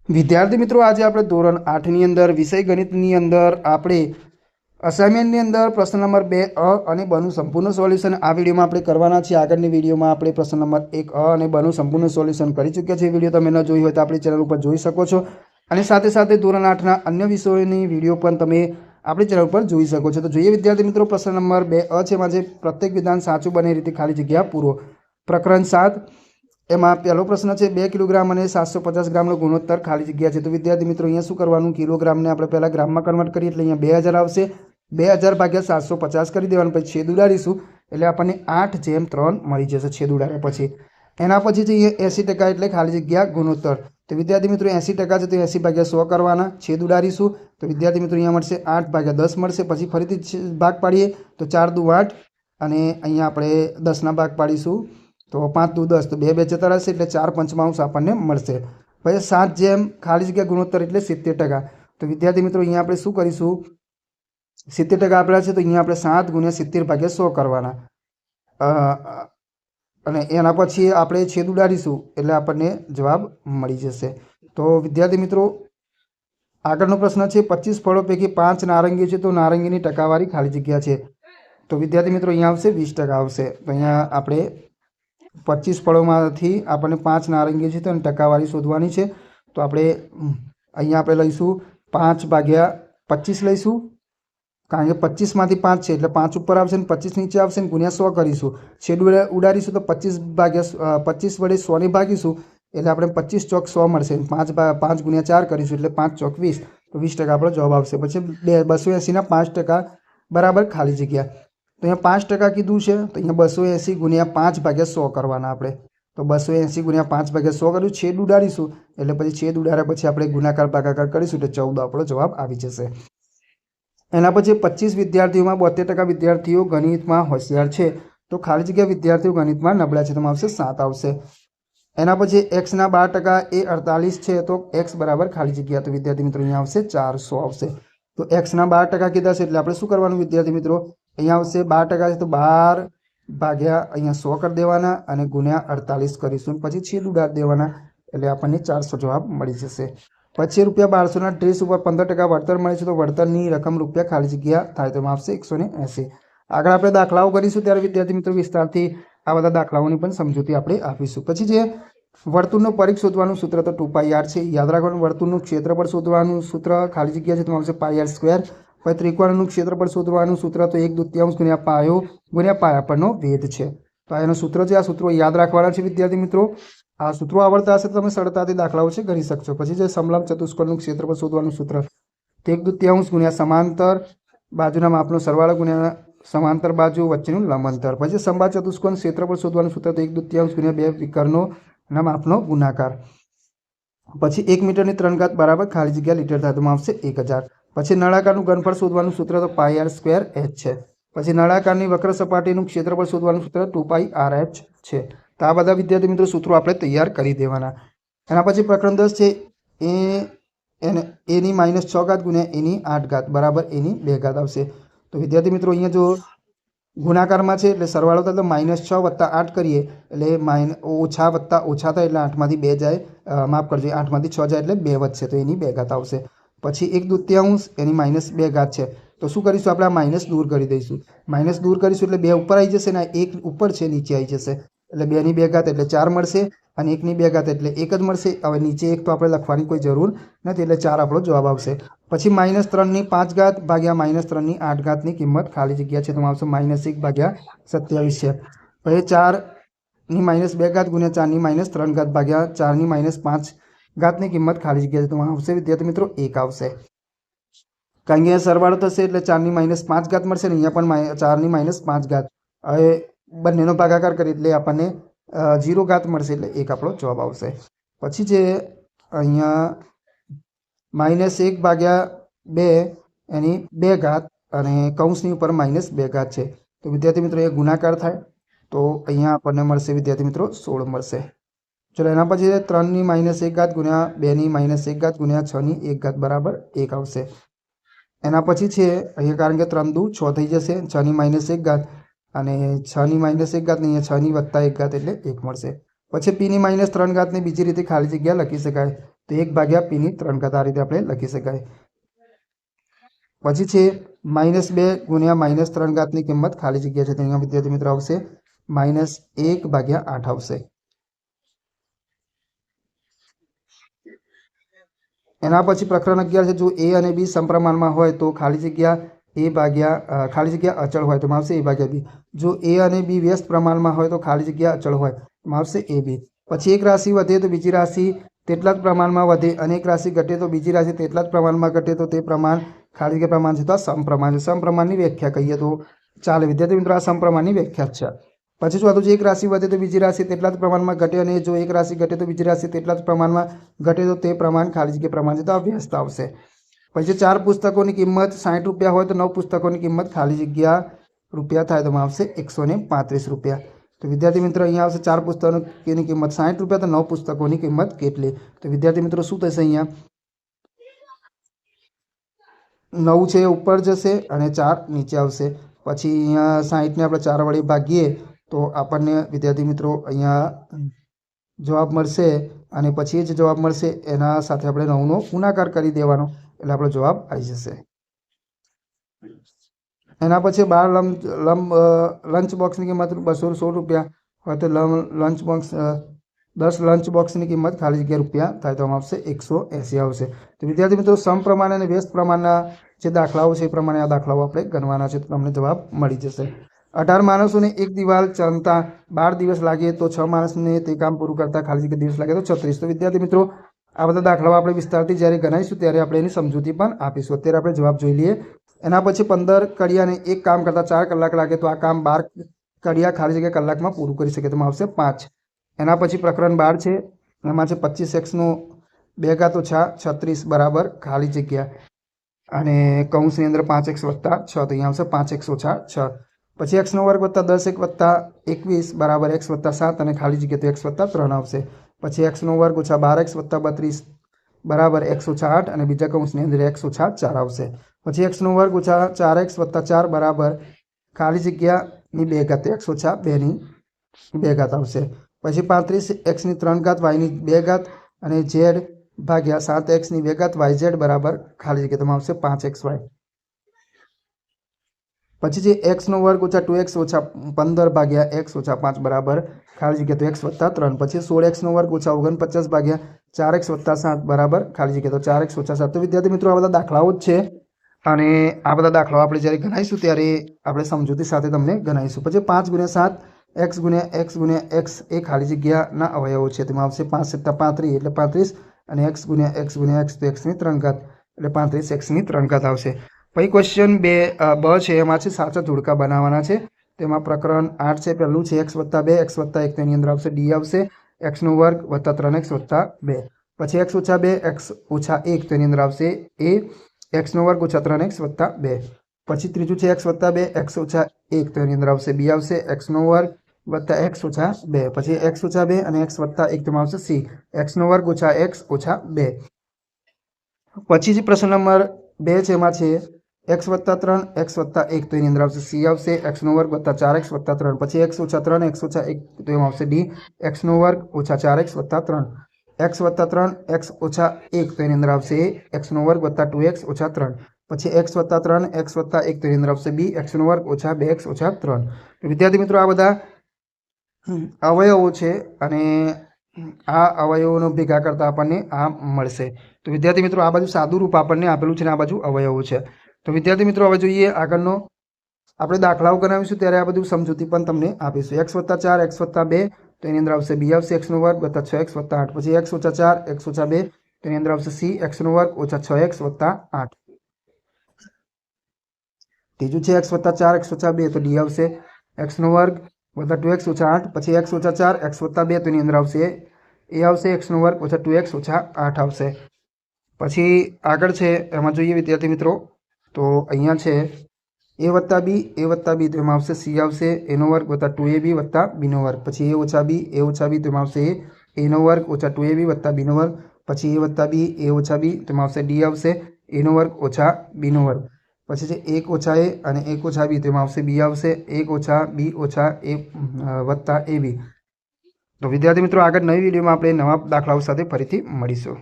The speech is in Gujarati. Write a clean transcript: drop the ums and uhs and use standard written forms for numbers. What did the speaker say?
વિદ્યાર્થી મિત્રો, આજે આપણે ધોરણ 8ની અંદર વિષય ગણિતની અંદર આપણે અસાઇનમેન્ટની અંદર પ્રશ્ન નંબર 2 અ અને બનું સંપૂર્ણ સોલ્યુશન આ વિડીયોમાં આપણે કરવાના છે। આગળની વિડીયોમાં આપણે પ્રશ્ન નંબર 1 અ અને બનું સંપૂર્ણ સોલ્યુશન કરી ચૂક્યા છે। વિડીયો તમે ન જોઈ હોય તો આપણી ચેનલ ઉપર જોઈ શકો છો અને સાથે સાથે ધોરણ 8ના અન્ય વિષયોની વિડીયો પણ તમે આપણી ચેનલ પર જોઈ શકો છો। તો જોઈએ વિદ્યાર્થી મિત્રો, પ્રશ્ન નંબર 2 અ છે, માં પ્રત્યેક વિધાન સાચું બને એ રીતે ખાલી જગ્યા પૂરો। પ્રકરણ 7 એમાં પહેલો પ્રશ્ન છે 2 કિલોગ્રામ અને 750 ગ્રામનો ગુણોત્તર ખાલી જગ્યા છે। તો વિદ્યાર્થી મિત્રો, અહીંયા શું કરવાનું, કિલોગ્રામને આપણે પહેલા ગ્રામમાં કન્વર્ટ કરીએ એટલે અહીંયા 2000 આવશે। 2000 ભાગ્યા 750 કરી દેવાનું, પછી છેદ ઉડાડીશું એટલે આપણને 8/3 મળી જશે છેદ ઉડાડ્યા પછી। એના પછી છે 80% એટલે ખાલી જગ્યા ગુણોત્તર। તો વિદ્યાર્થી મિત્રો 80% છે તો 80 ભાગ્યા 100 કરવાના, છેદ ઉડાડીશું તો વિદ્યાર્થી મિત્રો અહીંયા મળશે 8/10 મળશે। પછી ફરીથી ભાગ પાડીએ તો 4 દુ 8 અને અહીંયા આપણે 10ના ભાગ પાડીશું તો 5 દુ 10 તો 2 2 જતા રહેશે એટલે 4/5 આપણને મળશે। પછી 7 જેમ ખાલી જગ્યા ગુણોત્તર એટલે 70%। તો વિદ્યાર્થી મિત્રો અહીંયા આપણે શું કરીશું, 70% આપેલા છે તો અહીંયા આપણે 7 ગુણ્યા 70 ભાગ્યા 100 કરવાના અને એના પછી આપણે છેદ ઉડાડીશું એટલે આપણને જવાબ મળી જશે। તો વિદ્યાર્થી મિત્રો આગળનો પ્રશ્ન છે 25 ફળો પૈકી 5 નારંગી છે તો નારંગીની ટકાવારી ખાલી જગ્યા છે। તો વિદ્યાર્થી મિત્રો અહીંયા આવશે 20% આવશે। તો અહીંયા આપણે 25 ફળોમાંથી આપણને 5 નારંગી છે તો એની ટકાવારી શોધવાની છે। તો આપણે અહીંયા આપણે લઈશું 5/25 લઈશું, કારણ કે 25માંથી 5 છે એટલે 5 ઉપર આવશે ને 25 નીચે આવશે ને ગુણ્યા 100 કરીશું, છેદ ઉડાડીશું તો 25 વડે 100ને ભાગીશું એટલે આપણે 25 ચોક 100 મળશે। 5 ગુણ્યા 4 કરીશું એટલે 5 ચોક 20 તો 20% આપણો જવાબ આવશે। પછી 280ના 5% બરાબર ખાલી જગ્યા। તો અહીંયા 5% કીધું છે તો અહીંયા 280 ગુણ્યા 5/100 કરવાના આપણે। તો 280 ગુણ્યા 5/100 કર્યું, છેદ ઉડાડીશું એટલે પછી છેદ ઉડાડ્યા પછી આપણે ગુણાકાર ભાગાકાર કરીશું એટલે 14 આપણો જવાબ આવી જશે। એના પછી 25 વિદ્યાર્થીઓમાં 72% વિદ્યાર્થીઓ ગણિતમાં હોશિયાર છે તો ખાલી જગ્યા વિદ્યાર્થીઓ ગણિતમાં નબળા છે તો આવશે 7 આવશે। એના પછી એક્સના 12% એ 48 છે તો એક્સ બરાબર ખાલી જગ્યા, તો વિદ્યાર્થી મિત્રો અહીંયા આવશે 400 આવશે। તો એક્સના 12% કીધા છે એટલે આપણે શું કરવાનું વિદ્યાર્થી મિત્રો, અહીંયા આવશે 12% છે તો 12 ભાગ્યા અહીંયા 100 કરી દેવાના અને ગુણ્યા 48 કરીશું, પછી છેદ ઉડાડી દેવાના એટલે આપણને 400 જવાબ મળી જશે। પછી ₹1200ના ડ્રેસ ઉપર 15% વળતર મળે છે તો વળતરની રકમ રૂપિયા ખાલી જગ્યા થાય તો આવશે 180। આગળ આપણે દાખલાઓ કરીશું ત્યારે વિદ્યાર્થી મિત્રો વિસ્તારથી આ બધા દાખલાઓની પણ સમજૂતી આપણે આપીશું। પછી જે વર્તુળનો પરિઘ શોધવાનું સૂત્ર તો 2πr છે, યાદ રાખવાનું। વર્તુળનું ક્ષેત્રફળ શોધવાનું સૂત્ર ખાલી જગ્યા છે તો આવશે πr²। પછી ત્રિકોણનું ક્ષેત્રફળ શોધવાનું સૂત્ર તો 1/2 ગુણ્યા પાયો ગુણ્યા પાયા પરનો વેધ છે। તો એનું સૂત્ર છે, આ સૂત્રો યાદ રાખવાના છે વિદ્યાર્થી મિત્રો। આ સૂત્રો આવડતા હશે તો તમે સરળતાથી દાખલાઓ છે કરી શકશો। પછી જે સમલંબ ચતુષ્કોણનું ક્ષેત્રફળ શોધવાનું સૂત્ર 1/2 ગુણ્યા સમાંતર બાજુના માપનો સરવાળો ગુણ્યા સમાંતર બાજુ વચ્ચેનું લંબ અંતર। પછી સમબાહુ ચતુષ્કોણ ક્ષેત્રફળ શોધવાનું સૂત્ર તો 1/2 ગુણ્યા 2 વિકર્ણો ના માપનો ગુણાકાર। પછી 1 મીટરની 3 ઘાત બરાબર ખાલી જગ્યા લીટર થાય તો આવશે 1000। પછી નળાકારનું ઘનફળ શોધવાનું સૂત્ર તો πr²h છે। પછી નળાકારની વક્ર સપાટીનું ક્ષેત્રફળ શોધવાનું સૂત્ર 2πrh છે। તો આ બધા વિદ્યાર્થી મિત્રો સૂત્રો આપણે તૈયાર કરી દેવાના। એના પછી પ્રકરણ 10 છે એની -6 ઘાત ગુણ્યા એની 8 ઘાત બરાબર એની 2 ઘાત આવશે। તો વિદ્યાર્થી મિત્રો અહીંયા જો ગુણાકારમાં છે એટલે સરવાળો થાય તો -6 + 8 કરીએ એટલે ઓછા વત્તા ઓછા થાય એટલે 8માંથી 2 જાય, માફ કરજો 8માંથી 6 જાય એટલે 2 વધશે તો એની 2 ઘાત આવશે। પછી 1/2 એની -2 ઘાત છે તો શું કરીશું, આપણે આ માઇનસ દૂર કરી દઈશું। માઇનસ દૂર કરીશું એટલે 2 ઉપર આવી જશે ને 1 ઉપર છે નીચે આવી જશે એટલે 2ની 2 ઘાત એટલે 4 મળશે અને 1ની 2 ઘાત એટલે 1 જ મળશે। હવે નીચે 1 તો આપણે લખવાની કોઈ જરૂર નથી એટલે 4 આપણો જવાબ આવશે। પછી -3ની 5 ઘાત ભાગ્યા -3ની 8 ઘાતની કિંમત ખાલી જગ્યા છે તો આવશે -1/27 છે। પછી 4ની -2 ઘાત ગુણ્યા 4ની -3 ઘાત ભાગ્યા 4ની -5 ઘાતની કિંમત ખાલી જગ્યા છે તો આવશે વિદ્યાર્થી મિત્રો 1 આવશે, કારણ કે સરવાળો થશે એટલે 4ની -5 ઘાત મળશે ને અહીંયા પણ 4ની -5 ઘાત। હવે બંનેનો ભાગાકાર કરીએ એટલે આપણને 0 ઘાત મળશે એટલે 1 આપણો જવાબ આવશે। પછી જે અહીંયા -1/2 એની 2 ઘાત અને કૌંસની ઉપર -2 ઘાત છે તો વિદ્યાર્થી મિત્રો એ ગુણાકાર થાય તો અહીંયા આપણને મળશે વિદ્યાર્થી મિત્રો 16 મળશે। ચલો એના પછી 3ની -1 ઘાત ગુણ્યા 2ની -1 ઘાત ગુણ્યા 6ની 1 ઘાત બરાબર 1 આવશે। એના પછી છે અહીંયા કારણ કે 3 દુ 6 થઈ જશે, 6ની -1 ઘાત અને 6ની -1 ઘાત ને અહીંયા 6ની + 1 ઘાત એટલે 1 મળશે। પછી pની -3 ઘાતને બીજી રીતે ખાલી જગ્યા લખી શકાય તો 1 / p ની 3 ઘાત આ રીતે આપણે લખી શકાય. પછી છે -2 ગુણ્યા -3 ઘાતની કિંમત ખાલી જગ્યા છે તેના વિદ્યાર્થી મિત્રો આવશે -1/8 આવશે. એના પછી પ્રકરણ 11 છે. જો a અને b સમપ્રમાણમાં હોય તો ખાલી જગ્યા અચળ હોય તો આવશે a/b. જો a અને b વ્યસ્ત પ્રમાણમાં હોય તો ખાલી જગ્યા અચળ હોય તો આવશે ab. પછી એક રાશિ વધે તો બીજી રાશિ તેટલા જ પ્રમાણમાં વધે અને એક રાશિ ઘટે તો બીજી રાશિ તેટલા જ પ્રમાણમાં ઘટે તો તે પ્રમાણ ખાલી જગ્યા પ્રમાણ છે તો આ સમપ્રમાણ છે. સમપ્રમાણની વ્યાખ્યા કહીએ તો ચાલે વિદ્યાર્થી મિત્રો, આ સમપ્રમાણની વ્યાખ્યા છે. પછી શું હતું? જો એક રાશિ વધે તો બીજી રાશિ તેટલા જ પ્રમાણમાં ઘટે અને જો એક રાશિ ઘટે તો બીજી રાશિ તેટલા જ પ્રમાણમાં ઘટે તો તે પ્રમાણ ખાલી જગ્યા પ્રમાણ છે તો આ વ્યસ્ત આવશે. પછી 4 પુસ્તકોની કિંમત 60 રૂપિયા હોય તો 9 પુસ્તકોની કિંમત ખાલી જગ્યા રૂપિયા થાય તો આવશે 135 રૂપિયા. તો વિદ્યાર્થી મિત્રો અહીંયા આવશે 4 પુસ્તકોની કિંમત 60 રૂપિયા તો 9 પુસ્તકોની કિંમત કેટલી? તો વિદ્યાર્થી મિત્રો શું થશે? અહીંયા 9 છે ઉપર જશે અને 4 નીચે આવશે. પછી અહીંયા 60ને આપણે 4 વડે ભાગીએ તો આપણને વિદ્યાર્થી મિત્રો અહીંયા જવાબ મળશે અને પછી જે જવાબ મળશે એના સાથે આપણે 9નો ગુણાકાર કરી દેવાનો એટલે આપણો જવાબ આવી જશે. એના પછી 12 લંચ બોક્સની કિંમત 216 રૂપિયા હોય તો લંચ બોક્સ 10 લંચ બોક્સની કિંમત ખાલી જગ્યા રૂપિયા થાય તો આવશે 180 આવશે. તો વિદ્યાર્થી મિત્રો સમપ્રમાણ અને વ્યસ્ત પ્રમાણના જે દાખલાઓ છે એ પ્રમાણે આ દાખલાઓ આપણે ગણવાના છે તો તમને જવાબ મળી જશે. 18 માણસોને એક દિવાલ ચણતા 12 દિવસ લાગે તો 6 માણસને તે કામ પૂરું કરતા ખાલી જગ્યા દિવસ લાગે તો 36. તો વિદ્યાર્થી મિત્રો આ બધા દાખલાઓ આપણે વિસ્તારથી જ્યારે ગણાવીશું ત્યારે આપણે એની સમજૂતી પણ આપીશું. અત્યારે આપણે જવાબ જોઈ લઈએ. એના પછી 15 કડિયાને એક કામ કરતા 4 કલાક લાગે તો આ કામ 12 કડિયા ખાલી જગ્યા કલાકમાં પૂરું કરી શકે તો આવશે 5. એના પછી પ્રકરણ 12 છે. એમાં છે 25x નો 2 ઘાત ઓછા 36 બરાબર ખાલી જગ્યા અને કૌંસની અંદર 5x વત્તા 6 તો અહીંયા આવશે 5x ઓછા 6. પછી x નો વર્ગ વત્તા 10x વત્તા 21 બરાબર x વત્તા 7 અને ખાલી જગ્યા તો x વત્તા 3 આવશે. પછી x નો વર્ગ ઓછા 12x વત્તા 32 બરાબર x ઓછા 8 અને બીજા કૌંસની અંદર x ઓછા 4 આવશે. પછી x નો વર્ગ ઓછા 4x વત્તા 4 બરાબર ખાલી જગ્યાની 2 ઘાત x ઓછા 2ની 2 ઘાત આવશે. પછી 35x ની 3 ઘાત y ની 2 ઘાત અને z ભાગ્યા 7x ની 2 ઘાત yz બરાબર ખાલી જગ્યા આવશે 5xy. પછી જે x નો વર્ગ ઓછા 2x ઓછા 15 ભાગ્યા x ઓછા 5 બરાબર ખાલી જગ્યા તો x વત્તા 3. પછી 16x નો વર્ગ ઓછા 49 ભાગ્યા 4x વત્તા 7 બરાબર ખાલી જગ્યા તો 4x ઓછા 7. તો વિદ્યાર્થી મિત્રો આ બધા દાખલાઓ જ છે અને આ બધા દાખલાઓ આપણે જ્યારે ગણાવીશું ત્યારે આપણે સમજૂતી સાથે તમને ગણાવીશું. પછી 5 ગુણ્યા 7 x ગુણ્યા x ગુણ્યા x એ ખાલી જગ્યાના અવયવો છે તેમાં આવશે 5 + 35 એટલે 35 અને x ગુણ્યા x ગુણ્યા x તો x ની 3 ઘાત એટલે 35x ની 3 ઘાત આવશે. પછી ક્વેશ્ચન 2 બ છે. એમાં છે સાચા જોડકા બનાવવાના છે. તેમાં પ્રકરણ 8 છે. પહેલું છે x વત્તા 2 x વત્તા 1 તેની અંદર આવશે d આવશે x નો વર્ગ વત્તા 3x વત્તા 2. પછી x ઓછા 2 x ઓછા 1 તેની અંદર આવશે a x નો વર્ગ ઓછા 3x વત્તા 2. પછી ત્રીજું છે x વત્તા 2 x ઓછા 1 તેની અંદર આવશે b આવશે x નો વર્ગ વત્તા x ઓછા 2. પછી x ઓછા 2 અને x વત્તા 1 તેમાં આવશે c x નો વર્ગ ઓછા x ઓછા 2. પછી જે પ્રશ્ન નંબર 2 છે એમાં છે x વત્તા 3 x વત્તા 1 તો એની અંદર આવશે c આવશે x નો વર્ગ વત્તા 4x વત્તા 3. પછી x ઓછા 3 x ઓછા 1 તો એમાં આવશે d x નો વર્ગ ઓછા 4x વત્તા 3. x વત્તા 3 x ઓછા 1 તો એની અંદર આવશે x નો વર્ગ વત્તા 2x ઓછા 3. પછી x વત્તા 3 x વત્તા 1 તો એની અંદર આવશે b x નો વર્ગ ઓછા 2x ઓછા 3. તો વિદ્યાર્થી મિત્રો આ બધા અવયવો છે અને આ અવયવોનો ભેગા કરતા આપણને આ મળશે. તો વિદ્યાર્થી મિત્રો આ બાજુ સાદું રૂપ આપણને આપેલું છે ને આ બાજુ અવયવો છે. તો વિદ્યાર્થી મિત્રો હવે જોઈએ આગળનો આપણે દાખલાઓ ગણાવીશું ત્યારે આ બધું સમજૂતી પણ તમને આપીશું. x વત્તા 4 x વત્તા 2 તો એની અંદર આવશે b આવશે x નો વર્ગ વત્તા 6x વત્તા 8. પછી x ઓછા 4 x ઓછા 2 તો એની અંદર આવશે c x નો વર્ગ ઓછા 6x વત્તા 8. ત્રીજું છે x વત્તા 4 x ઓછા 2 તો d આવશે x નો વર્ગ વત્તા 2x ઓછા 8. પછી x ઓછા 4 x વત્તા 2 તો એની અંદર આવશે a આવશે x નો વર્ગ ઓછા 2x ઓછા 8 આવશે. પછી આગળ છે એમાં જોઈએ વિદ્યાર્થી મિત્રો તો અહીંયા છે a વત્તા b તો એમાં આવશે c આવશે a નો વર્ગ વત્તા 2ab વત્તા b નો વર્ગ. પછી a ઓછા b તો એમાં આવશે a નો વર્ગ ઓછા 2ab વત્તા b નો વર્ગ. પછી a વત્તા b તો એમાં આવશે d આવશે a નો વર્ગ ઓછા b નો વર્ગ. પછી છે 1 ઓછા a અને 1 ઓછા b તો એમાં આવશે b આવશે 1 ઓછા b ઓછા a વત્તા ab. તો વિદ્યાર્થી મિત્રો આગળ નવી વિડીયોમાં આપણે નવા દાખલાઓ સાથે ફરીથી મળીશું.